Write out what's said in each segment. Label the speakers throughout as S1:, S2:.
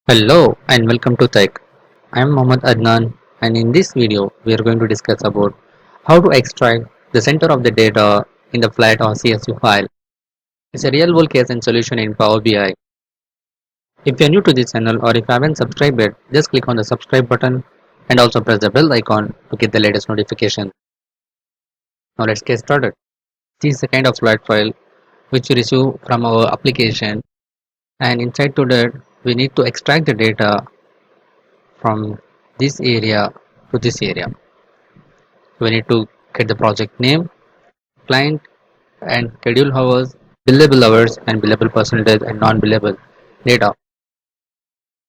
S1: Hello and welcome to TAIK. I am Mohammedadnant, and in this video we are going to discuss about how to extract the center of the data in the flat or CSV file. It's a real world case and solution in Power BI. If you are new to this channel or if you haven't subscribed yet, just click on the subscribe button and also press the bell icon to get the latest notification. Now let's get started. This is the kind of flat file which we receive from our application, and inside to that we need to extract the data from this area to this area. We need to get the project name, client, and schedule hours, billable hours, and billable percentage and non-billable data.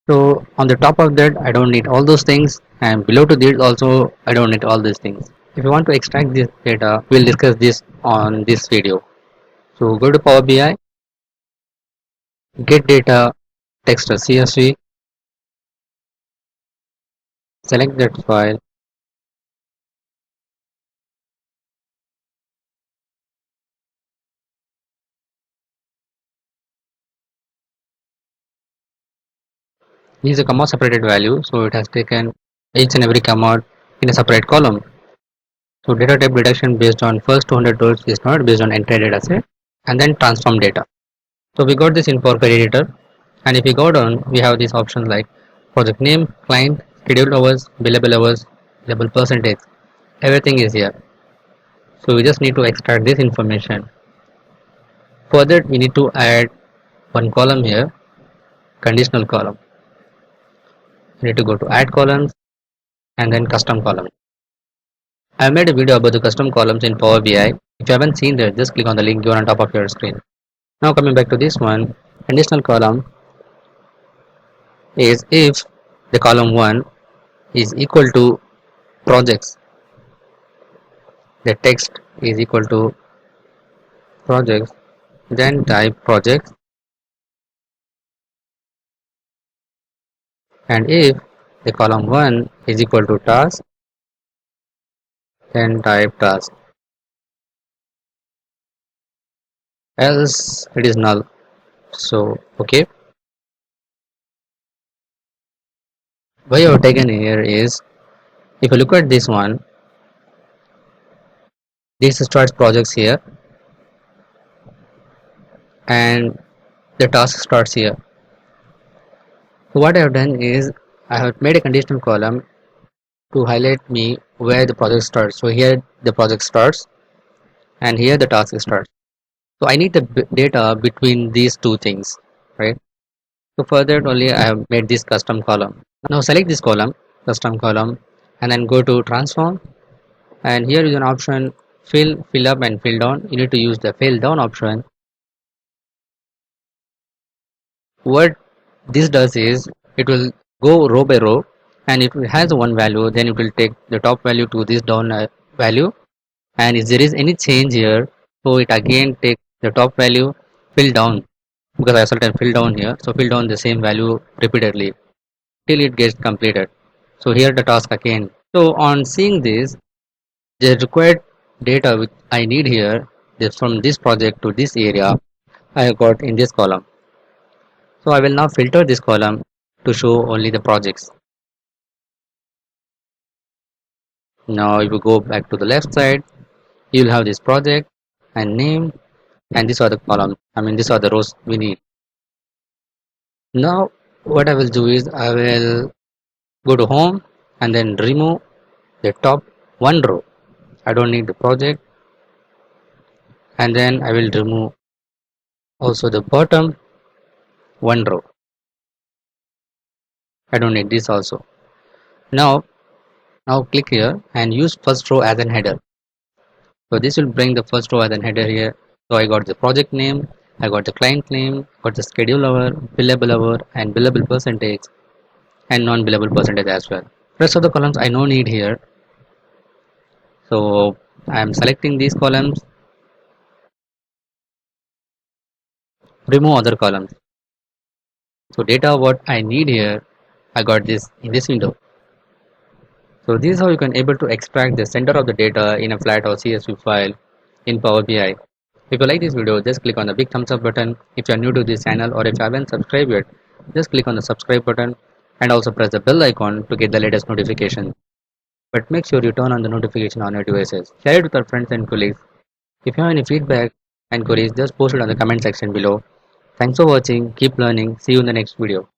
S1: So on the top of that, I don't need all those things, and below to this also, I don't need all these things. If you want to extract this data, we'll discuss this on this video. So go to Power BI, get data, text as CSV, select that file. This is a comma separated value, so it has taken each and every comma in a separate column. So data type reduction based on first 200 rows is not based on entire data set, and then transform data. So we got this in Power editor, and if we go down, we have these options like project name, client, scheduled hours, billable percentage. Everything is here. So we just need to extract this information. For that, we need to add one column here, conditional column. We need to go to add columns and then custom column. I made a video about the custom columns in Power BI. If you haven't seen that, just click on the link given on top of your screen. Now coming back to this one, conditional column is if the column 1 is equal to projects, the text is equal to projects, then type projects, and if the column 1 is equal to task, then type task, else it is null. So okay, why I have taken here is, if you look at this one, this starts projects here and the task starts here. So what I have done is I have made a conditional column to highlight me where the project starts. So here the project starts and here the task starts. So I need the data between these two things, right? So for that only I have made this custom column. Now select this column, custom column, and then go to transform, and here is an option fill up and fill down. You need to use the fill down option. What this does is it will go row by row, and if it has one value, then it will take the top value to this down value, and if there is any change here, so it again takes the top value, fill down, because I selected fill down here, so fill down the same value repeatedly till it gets completed. So here the task again. So on seeing this, the required data which I need here is from this project to this area I have got in this column. So I will now filter this column to show only the projects. Now if you go back to the left side, you will have this project and name, and these are the columns. These are the rows we need. Now what I will do is I will go to home and then remove the top one row. I don't need the project, and then I will remove also the bottom one row. I don't need this also. Now click here and use first row as an header. So this will bring the first row as an header here. So I got the project name, I got the client name, got the schedule hour, billable hour, and billable percentage, and non-billable percentage as well. Rest of the columns I no need here. So I am selecting these columns, remove other columns. So data what I need here, I got this in this window. So this is how you can able to extract the center of the data in a flat or CSV file in Power BI. If you like this video, just click on the big thumbs up button. If you are new to this channel or if you haven't subscribed yet, just click on the subscribe button and also press the bell icon to get the latest notification. But make sure you turn on the notification on your devices. Share it with our friends and colleagues. If you have any feedback and queries, just post it on the comment section below. Thanks for watching. Keep learning. See you in the next video.